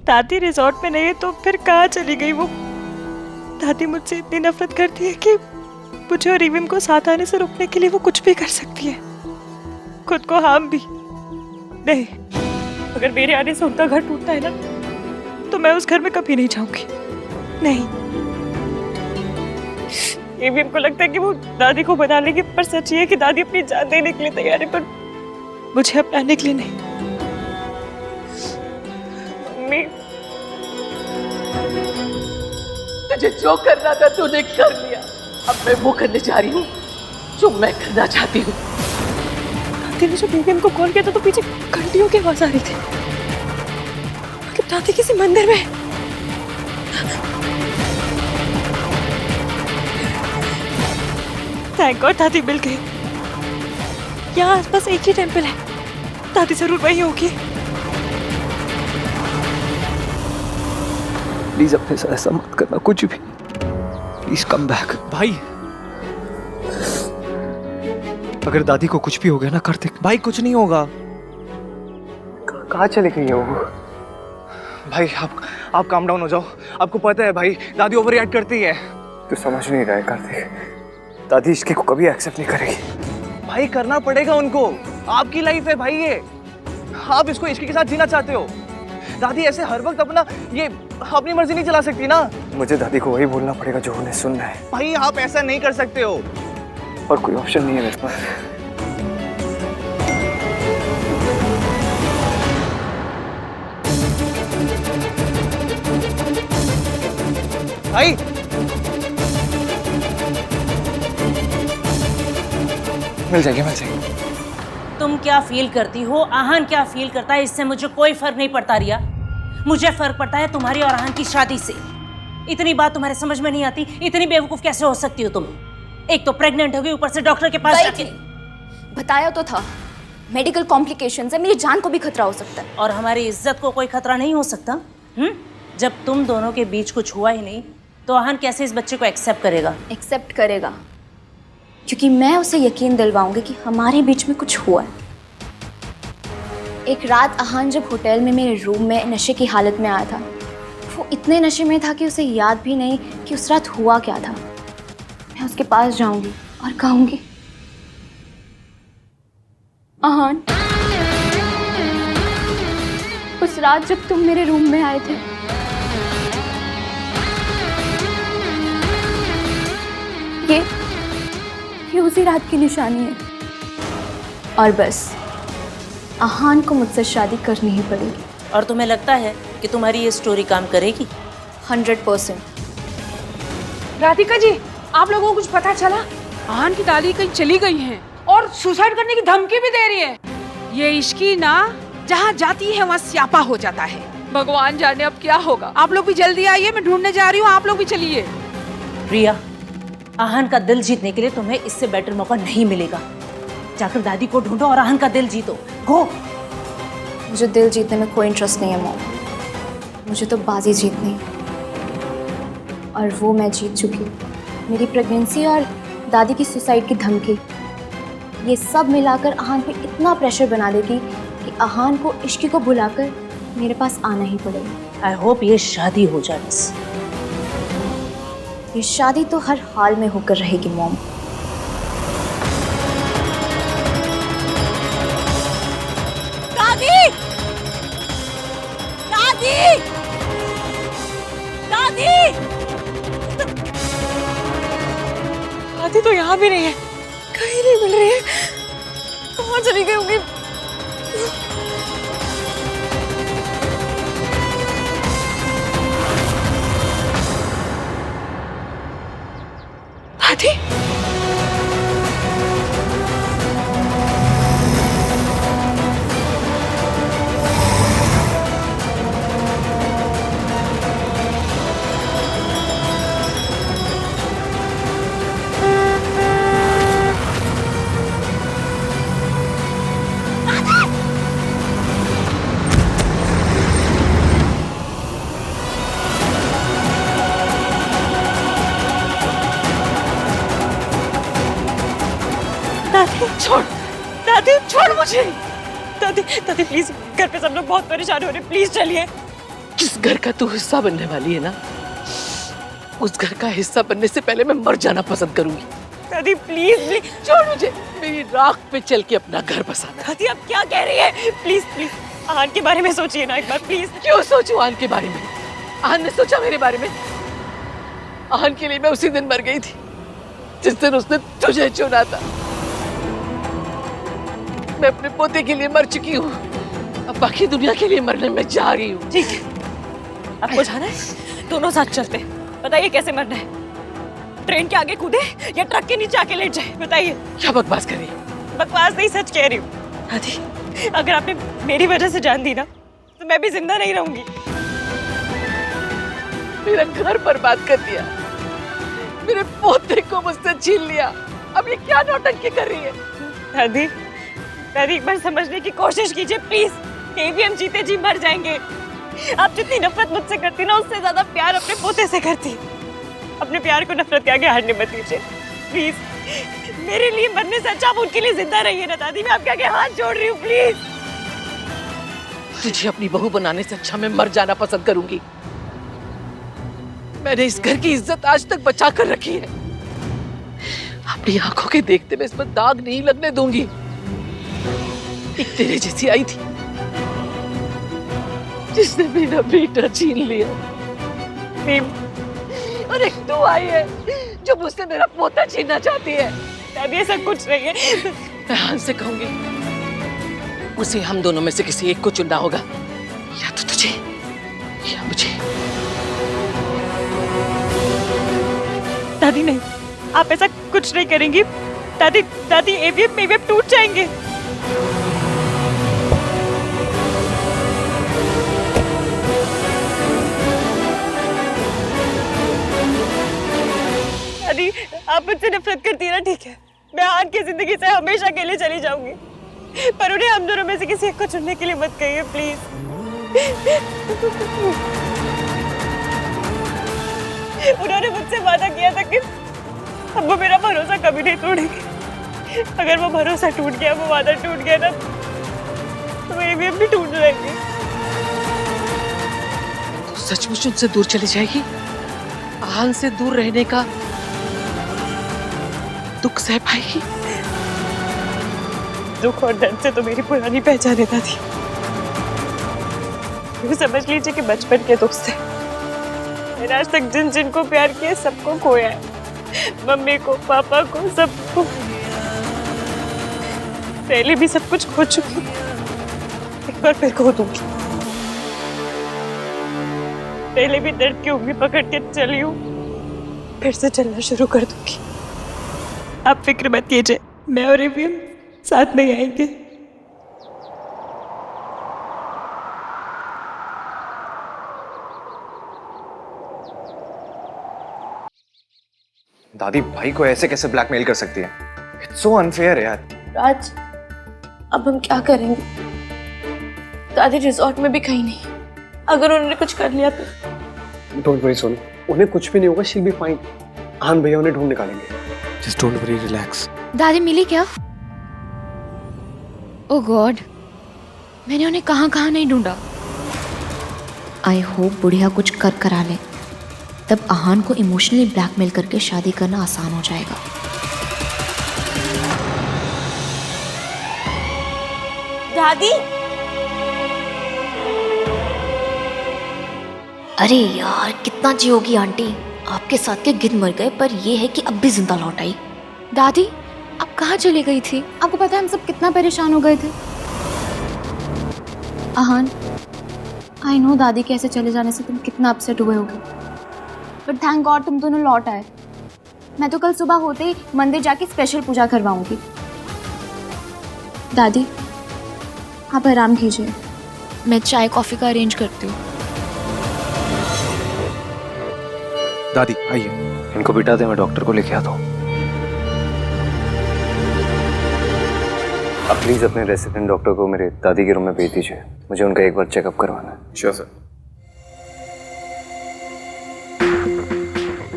दादी रिजॉर्ट में नहीं है तो फिर कहाँ चली गई वो? दादी मुझसे इतनी नफरत करती है कि मुझे और रिविम को साथ आने से रोकने के लिए वो कुछ भी कर सकती है, खुद को हार्म भी। नहीं, अगर मेरे आने से उनका घर टूटता है ना तो मैं उस घर में कभी नहीं जाऊंगी। नहीं, रिविम को लगता है कि वो दादी को बना लेगी, पर सच ये है कि दादी अपनी जान देने के लिए तैयार है, पर मुझे अपनाने के लिए नहीं। मम्मी, तुझे जो करना था तूने कर लिया। अब मैं वो करने जा रही हूँ जो मैं करना चाहती हूँ। दादी ने जब रिविम को कॉल किया था तो पीछे घंटियों की आवाज आ रही थी। मतलब दादी किसी मंदिर में। थैंक गॉड दादी मिल गई। यहाँ आसपास एक ही टेंपल है, दादी जरूर वही होगी। प्लीज अपने साथ ऐसा मत करना, कुछ भी। Please come back. भाई, अगर दादी को कुछ भी हो गया ना कार्तिक। भाई कुछ नहीं होगा। कहाँ चली गई है वो? भाई आप काम डाउन हो जाओ। आपको पता है भाई, दादी ओवर रिएक्ट करती है। तू समझ नहीं रहा है कार्तिक, दादी इसके को कभी एक्सेप्ट नहीं करेगी। भाई करना पड़ेगा उनको, आपकी लाइफ है भाई ये। आप इसको इश्क के साथ जीना चाहते हो। दादी ऐसे हर वक्त अपनी मर्जी नहीं चला सकती ना। मुझे दादी को वही बोलना पड़ेगा जो उन्हें सुनना है। भाई आप ऐसा नहीं कर सकते हो। और कोई ऑप्शन नहीं है मेरे पास। भाई मिल जाएगी। तुम क्या फील करती हो, आहान क्या फील करता है, इससे मुझे कोई फर्क नहीं पड़ता रिया। मुझे फर्क पड़ता है तुम्हारी और आहान की शादी से। इतनी बात तुम्हारे समझ में नहीं आती? इतनी बेवकूफ कैसे हो सकती हो तुम? एक तो प्रेग्नेंट हो गई, ऊपर से डॉक्टर के पास जाके। बताया तो था, मेडिकल कॉम्प्लिकेशंस है, मेरी जान को भी खतरा हो सकता है। और हमारी इज्जत को कोई खतरा नहीं हो सकता? जब तुम दोनों के बीच कुछ हुआ ही नहीं तो आहान कैसे इस बच्चे को एक्सेप्ट करेगा? एक्सेप्ट करेगा क्योंकि मैं उसे यकीन दिलवाऊंगी कि हमारे बीच में कुछ हुआ है। एक रात आहान जब होटल में मेरे रूम में नशे की हालत में आया था, वो इतने नशे में था कि उसे याद भी नहीं कि उस रात हुआ क्या था। मैं उसके पास जाऊंगी और कहूंगी, आहान, उस रात जब तुम मेरे रूम में आए थे, ये उसी रात की निशानी है। और बस आहान को मुझसे शादी करनी ही पड़ेगी। और तुम्हें लगता है कि तुम्हारी ये स्टोरी काम करेगी? 100%। राधिका जी, आप लोगों को कुछ पता चला? आहान की दादी कहीं चली गई हैं और सुसाइड करने की धमकी भी दे रही है। ये इश्की ना जहाँ जाती है वहाँ स्यापा हो जाता है। भगवान जाने अब क्या होगा। आप लोग भी जल्दी आइए, मैं ढूंढने जा रही हूँ, आप लोग भी चलिए। प्रिया, आहान का दिल जीतने के लिए तुम्हें इससे बेटर मौका नहीं मिलेगा। जाकर दादी को ढूंढो और आहान का दिल जीतो। गो। मुझे दिल जीतने में कोई इंटरेस्ट नहीं है मॉम, मुझे तो बाजी जीतनी है और वो मैं जीत चुकी हूँ। मेरी प्रेगनेंसी और दादी की सुसाइड की धमकी, ये सब मिलाकर आहान पे इतना प्रेशर बना देगी कि आहान को इश्क को भुलाकर मेरे पास आना ही पड़ेगा। आई होप ये शादी हो जाए बस। ये शादी तो हर हाल में होकर रहेगी मॉम। दादी! दादी! दादी! दादी तो यहाँ भी नहीं है, कहीं नहीं मिल रही है। कहाँ चली गई होगी? दादी? छोड़ दादी, छोड़ मुझे। दादी दादी प्लीज, घर पे सब लोग बहुत परेशान हो रहे हैं, प्लीज चलिए। जिस घर का तू हिस्सा बनने वाली है ना, उस घर का हिस्सा बनने से पहले मैं मर जाना पसंद करूंगी। दादी प्लीज प्लीज छोड़ मुझे, मेरी राख पे चल के अपना घर बसाना। दादी आप क्या कह रही है? प्लीज प्लीज आहान के बारे में सोचिए ना एक बार प्लीज। क्यों सोचूं आहान के बारे में? आहान ने सोचा मेरे बारे में? आहान के लिए मैं उसी दिन मर गई थी जिस दिन उसने तुझे चुना था। मैं अपने पोते के लिए मर चुकी हूँ, अब बाकी दुनिया के लिए मरने में जा रही हूँ। ठीक है, आपको जाना है? दोनों साथ चलते हैं। बताइए कैसे मरना है? ट्रेन के आगे कूदे या ट्रक के नीचे आके लेट जाए? बताइए। क्या बकवास कर रही है? बकवास नहीं, सच कह रही हूँ। दादी अगर आपने मेरी वजह से जान दी ना तो मैं भी जिंदा नहीं रहूंगी। मेरा घर बर्बाद कर दिया, मेरे पोते को मुझसे छीन लिया, अब ये क्या नौटंकी कर रही है? दादी दादी एक बार समझने की कोशिश कीजिए प्लीज। भी हम जीते जी मर जाएंगे। आप जितनी नफरत मुझसे करती ना उससे ज्यादा प्यार अपने पोते से करती। अपने प्यार को नफरत के आगे हारने मत दीजिए प्लीज। मेरे लिए मरने से अच्छा आप उनके लिए जिंदा रहिए ना दादी। मैं आपके आगे हाथ जोड़ रही हूँ प्लीज। तुझे अपनी बहू बनाने से अच्छा मैं मर जाना पसंद करूंगी। मैंने इस घर की इज्जत आज तक बचा कर रखी है, अपनी आंखों के देखते मैं इस पर दाग नहीं लगने दूंगी। एक तेरे जैसी आई थी जिसने मेरा बेटा छीन लिया, और एक तू आई है जो मुझसे मेरा पोता छीनना चाहती है। दादी ऐसा कुछ नहीं है। मैं आहान से कहूंगी उसे हम दोनों में से किसी एक को चुनना होगा, या तो तुझे या मुझे। दादी नहीं, आप ऐसा कुछ नहीं करेंगी। दादी दादी एवीएम टूट जाएंगे। दादी आप मुझसे नफरत करती है ना, ठीक है। मैं आहान की जिंदगी से हमेशा के लिए चली जाऊंगी, पर उन्हें हम दोनों में से किसी एक को चुनने के लिए मत कहिए प्लीज। उन्होंने मुझसे वादा किया था कि अब वो मेरा भरोसा कभी नहीं तोड़ेंगे। अगर वो भरोसा टूट गया, वो वादा टूट गया ना, तो एवीएम भी टूट जाएंगे। तो सचमुच उनसे दूर चली जाएगी? आहान से दूर रहने का दुख सह पाएगी? दुख और दर्द से तो मेरी पुरानी पहचान है दादी। ये समझ लीजिए कि बचपन के दुख से मैंने आज तक जिन जिनको प्यार किया सबको खोया है। मम्मी को, पापा को, सबको। पहले भी सब कुछ खो चुकी हूँ, एक बार फिर खो दूंगी। पहले भी दर्द की उंगली पकड़ के चली हूँ, फिर से चलना शुरू कर दूंगी। आप फिक्र मत कीजिए, मैं और एवीएम साथ में आएंगे। दादी भाई को ऐसे कैसे ब्लैकमेल कर सकती है? इट्स सो अनफेयर यार। राज, अब हम क्या करेंगे? दादी रिजॉर्ट में भी कहीं नहीं। अगर उन्होंने कुछ कर लिया तो? डोंट वरी सोनू, उन्हें कुछ भी नहीं होगा, शी विल बी फाइन। आहान भैया उन्हें ढूंढ निकालेंगे। Just don't worry, relax. दादी मिली क्या? ओह गॉड, मैंने उन्हें कहाँ कहाँ नहीं ढूंढा। आई होप बुढ़िया कुछ कर करा ले, तब आहान को इमोशनली ब्लैकमेल करके शादी करना आसान हो जाएगा। दादी अरे यार, कितना जियोगी आंटी। आपके साथ के गिद्ध मर गए, पर ये है कि अब भी जिंदा लौट आई। दादी आप कहाँ चली गई थी? आपको पता है हम सब कितना परेशान हो गए थे। आहान, आई नो दादी के ऐसे चले जाने से तुम कितना अपसेट हुए होगे, बट थैंक गॉड तुम दोनों लौट आए। मैं तो कल सुबह होते ही मंदिर जाके स्पेशल पूजा करवाऊंगी। दादी आप आराम कीजिए, मैं चाय कॉफी का अरेंज करती हूँ। दादी आइए, इनको बिठा दे, मैं डॉक्टर को लेके आता हूँ। आप प्लीज अपने रेसिडेंट डॉक्टर को मेरे दादी के रूम में भेज दीजिए, मुझे उनका एक बार चेकअप करवाना है। Sure sir.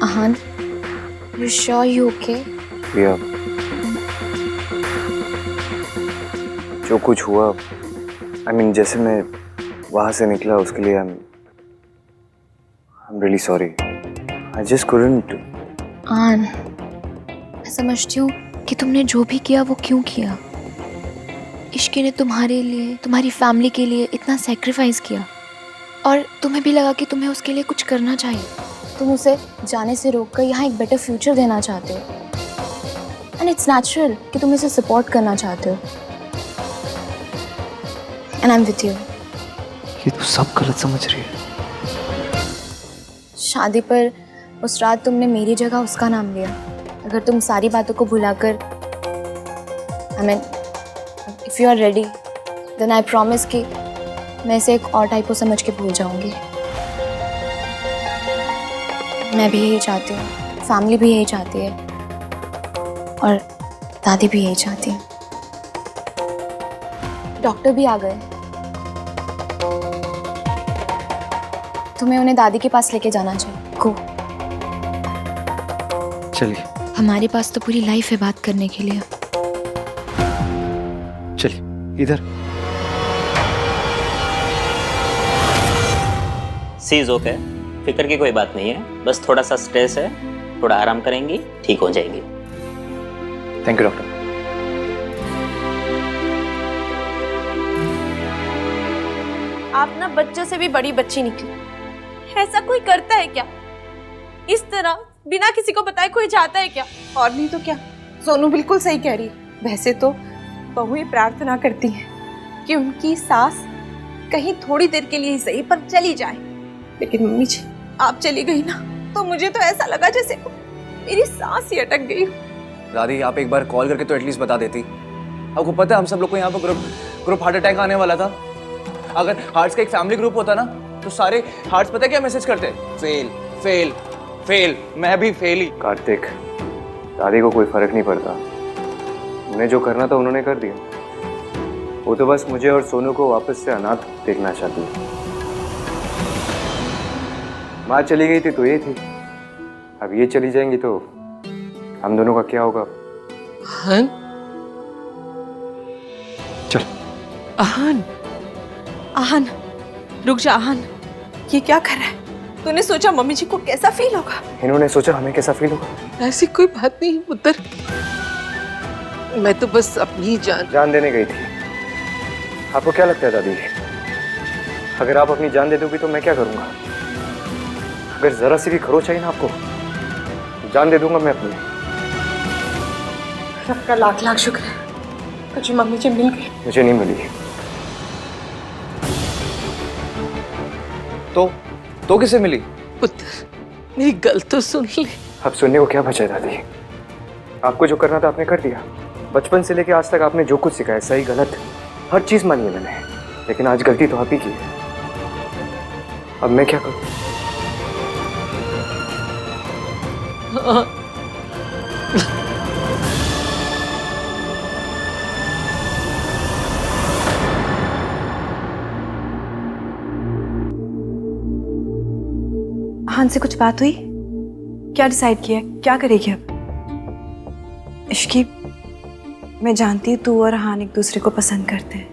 आहान, you sure you okay? भैया जो कुछ हुआ, I mean, जैसे मैं वहां से निकला उसके लिए I'm I'm really sorry. I just couldn't. आन, मैं समझती हूँ कि तुमने जो भी किया वो क्यों किया। इश्की ने तुम्हारे लिए, तुम्हारी फैमिली के लिए इतना सेक्रीफाइस किया और तुम्हें भी लगा कि तुम्हें उसके लिए कुछ करना चाहिए। तुम उसे जाने से रोककर यहाँ एक बेटर फ्यूचर देना चाहते हो एंड इट्स नेचुरल कि तुम इसे सपोर्ट करना चाहते हो and I am with you. ये तो सब गलत समझ रही है। शादी पर उस रात तुमने मेरी जगह उसका नाम लिया। अगर तुम सारी बातों को भुलाकर, I mean if you are ready then I promise कि मैं इसे एक और टाइप को समझ के भूल जाऊंगी। मैं भी यही चाहती हूँ, फैमिली भी यही चाहती है और दादी भी यही चाहती है। डॉक्टर भी आ गए, तुम्हें उन्हें दादी के पास लेके जाना चाहिए। गो। चलिए हमारे पास तो पूरी लाइफ है बात करने के लिए। चलिए इधर। सी इज ओके, फिक्र की कोई बात नहीं है, बस थोड़ा सा स्ट्रेस है, थोड़ा आराम करेंगी ठीक हो जाएगी। Thank you doctor. आप ना बच्चों से भी बड़ी बच्ची निकली। ऐसा कोई करता है क्या? इस तरह बिना किसी को बताए कोई जाता है क्या? और नहीं तो क्या, सोनू बिल्कुल सही कह रही है। वैसे तो बहुएं प्रार्थना करती हैं कि उनकी सास कहीं थोड़ी देर के लिए ही सही पर चली जाए, लेकिन मम्मी जी आप चली गई ना तो मुझे तो ऐसा लगा जैसे मेरी सांस ही अटक गई। दादी आप एक बार कॉल करके तो एटलीस्ट बता देती। आपको पता है हम सब लोग को यहाँ पर ग्रुप हार्ट अटैक आने वाला था। अगर हार्ट्स का एक फैमिली ग्रुप होता ना तो सारे हार्ट्स पता है क्या मैसेज करते? Fail fail fail. मैं भी फेल ही। कार्तिक, दादी को कोई फर्क नहीं पड़ता। उन्हें जो करना था उन्होंने कर दिया। वो तो बस मुझे और सोनू को वापस से अनाथ देखना चाहती है। माँ चली गई थी तो ये थी, अब ये चली जाएंगी तो हम दोनों का क्या होगा? आहन, चल। आहन, आहन, रुक जा आहन, ये क्या कर रहा है? तूने सोचा मम्मी जी को कैसा फील होगा? इन्होंने सोचा हमें कैसा फील होगा? ऐसी कोई बात नहीं पुत्र, मैं तो बस अपनी जान देने गई थी। आपको क्या लगता है दादी, अगर आप अपनी जान दे दोगी तो मैं क्या करूंगा? अगर जरा सी भी खरोच आई ना आपको, जान दे दूंगा मैं अपनी। रब का लाख लाख शुक्र है तुझे मम्मी जी मिल गई। मुझे नहीं मिली। तो किसे मिली? पुत्र, मेरी गल तो सुन ले। अब सुनने को क्या बचा है दादी? आपको जो करना था आपने कर दिया। बचपन से लेके आज तक आपने जो कुछ सिखाया, सही गलत हर चीज मानी है मैंने, लेकिन आज गलती तो आप ही की है। अब मैं क्या करूं? आहन से कुछ बात हुई? क्या डिसाइड किया, क्या करेगी अब? इश्की, मैं जानती हूँ तू और आहन एक दूसरे को पसंद करते हैं,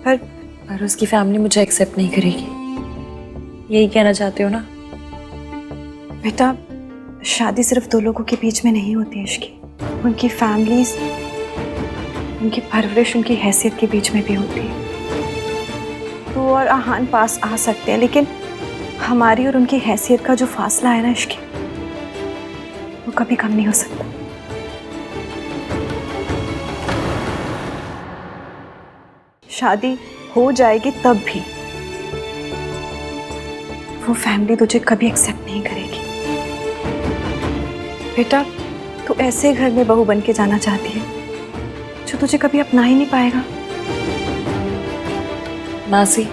पर उसकी फैमिली मुझे एक्सेप्ट नहीं करेगी। यही कहना चाहते हो ना? बेटा, शादी सिर्फ दो लोगों के बीच में नहीं होती है इश्की, उनकी फैमिलीज, उनकी परवरिश, उनकी हैसियत के बीच में भी होती है। तू और आहन पास आ सकते हैं, लेकिन हमारी और उनकी हैसियत का जो फासला है ना इश्की, वो कभी कम नहीं हो सकता। शादी हो जाएगी तब भी वो फैमिली तुझे कभी एक्सेप्ट नहीं करेगी। बेटा, तू ऐसे घर में बहू बन के जाना चाहती है जो तुझे कभी अपना ही नहीं पाएगा। मासी,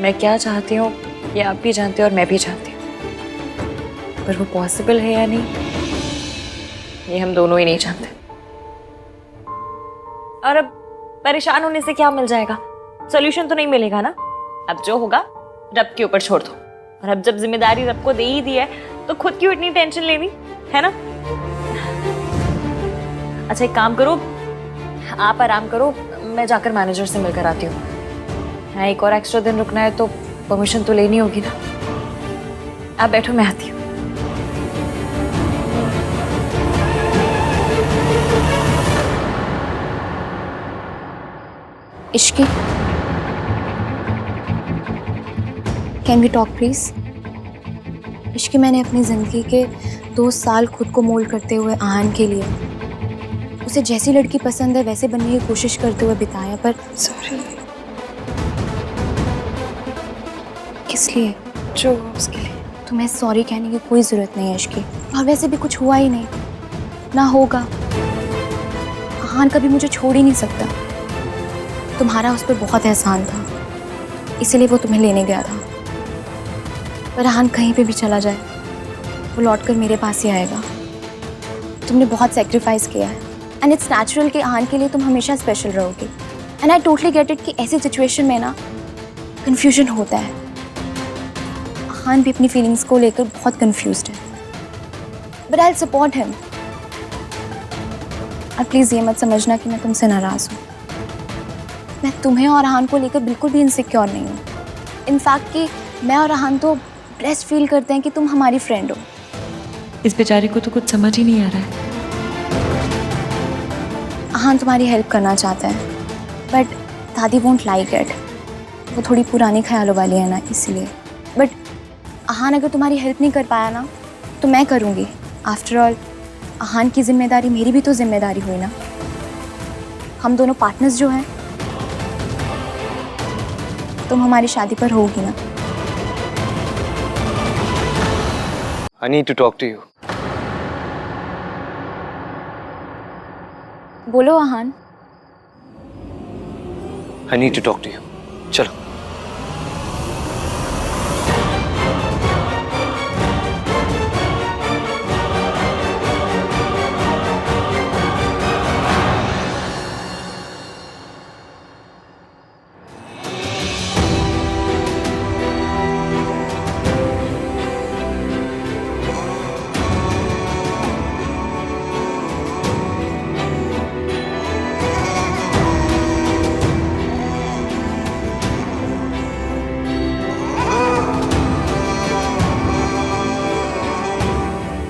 मैं क्या चाहती हूँ ये आप भी जानते हो और मैं भी जानती हूँ, पर वो पॉसिबल है या नहीं ये हम दोनों ही नहीं जानते। और अब परेशान होने से क्या मिल जाएगा? सॉल्यूशन तो नहीं मिलेगा ना। अब जो होगा रब के ऊपर छोड़ दो, और अब जब जिम्मेदारी रब को दे ही दी है तो खुद क्यों इतनी टेंशन लेनी है ना? अच्छा एक काम करो, आप आराम करो, मैं जाकर मैनेजर से मिलकर आती हूँ। हाँ, एक और एक्स्ट्रा दिन रुकना है तो परमिशन तो लेनी होगी ना। आप बैठो, मैं आती हूँ। इश्की, कैन वी टॉक प्लीज? इश्की, मैंने अपनी ज़िंदगी के 2 साल खुद को मोल्ड करते हुए आहान के लिए, उसे जैसी लड़की पसंद है वैसे बनने की कोशिश करते हुए बिताया, पर सॉरी। किस लिए? जो उसके लिए। तुम्हें सॉरी कहने की कोई ज़रूरत नहीं है इश्की, और वैसे भी कुछ हुआ ही नहीं, ना होगा। आहान कभी मुझे छोड़ ही नहीं सकता। तुम्हारा उस पर बहुत एहसान था, इसीलिए वो तुम्हें लेने गया था। पर आहान कहीं पे भी चला जाए, वो लौटकर मेरे पास ही आएगा। तुमने बहुत सेक्रीफाइस किया है, एंड इट्स नेचुरल कि आहान के लिए तुम हमेशा स्पेशल रहोगी। And I totally get it कि ऐसी सिचुएशन में ना कन्फ्यूजन होता है। आहान भी अपनी फीलिंग्स को लेकर बहुत कन्फ्यूज्ड है, but I will support him. और प्लीज़ ये मत समझना कि मैं तुमसे नाराज़ हूँ। मैं तुम्हें और आहान को लेकर बिल्कुल भी इनसिक्योर नहीं हूँ। इनफैक्ट कि मैं और आहान तो ब्लेस्ड फील करते हैं कि तुम हमारी फ्रेंड हो। इस बेचारी को तो कुछ समझ ही नहीं आ रहा है। आहान तुम्हारी हेल्प करना चाहता है, बट दादी वोंट लाइक इट। वो थोड़ी पुरानी ख्यालों वाली है ना, इसलिए। बट आहान अगर तुम्हारी हेल्प नहीं कर पाया ना, तो मैं करूँगी। आफ्टर ऑल आहान की जिम्मेदारी मेरी भी तो जिम्मेदारी हुई ना। हम दोनों पार्टनर्स जो हैं। तुम हमारी शादी पर होगी ना? I need to talk to you. बोलो आहान। I need to talk to you. चलो।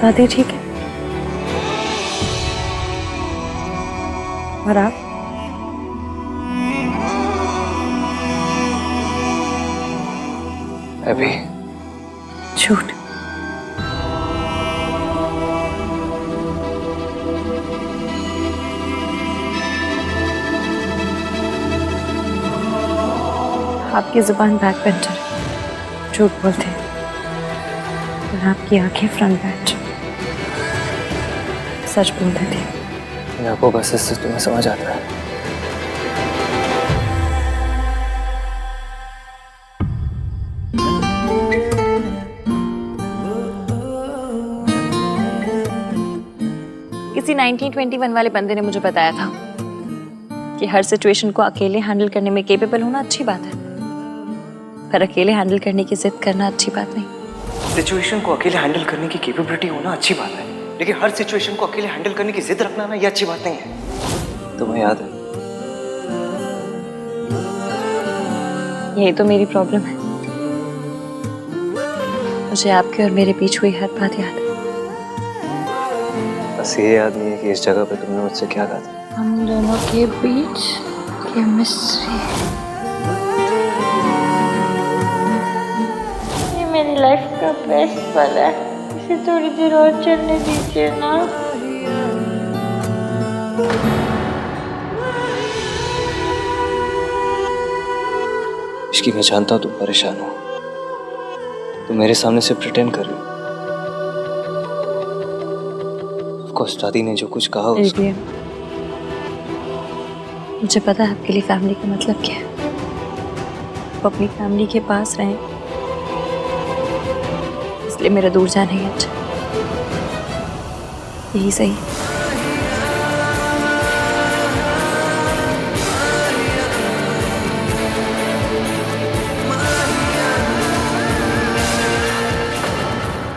दादी ठीक है? और आप? अभी झूठ। आपकी जुबान बैक बेंचर है, झूठ बोलते हैं, और आपकी आंखें फ्रंट बेंच, सच बोलते थे। मैं आपको बस इससे तुम्हें समझ आता है। किसी 1921 वाले बंदे ने मुझे बताया था कि हर सिचुएशन को अकेले हैंडल करने में केपेबल होना अच्छी बात है, पर अकेले हैंडल करने की जिद करना अच्छी बात नहीं। सिचुएशन को अकेले हैंडल करने की कैपेबिलिटी होना अच्छी बात है, लेकिन हर सिचुएशन को अकेले हैंडल करने की जिद रखना ना, ये अच्छी बात नहीं है। तुम्हें याद है? यही तो मेरी प्रॉब्लम है। मुझे आपके और मेरे बीच हुई हर बात याद है। बस ये याद नहीं है कि इस जगह पे तुमने मुझसे क्या कहा था। हम दोनों के बीच केमिस्ट्री। ये मेरी लाइफ का बेस्ट पल है, इसे थोड़ी देर और चलने दीजिए ना। इश्की, मैं जानता हूँ तुम परेशान हो, तुम मेरे सामने से प्रिटेंड कर रही हो। ऑफकोर्स दादी ने जो कुछ कहा उसको... मुझे पता है आपके लिए फैमिली का मतलब क्या है। आप अपनी फैमिली के पास रहें, इसलिए मेरा दूर जाना ही अच्छा, यही सही है।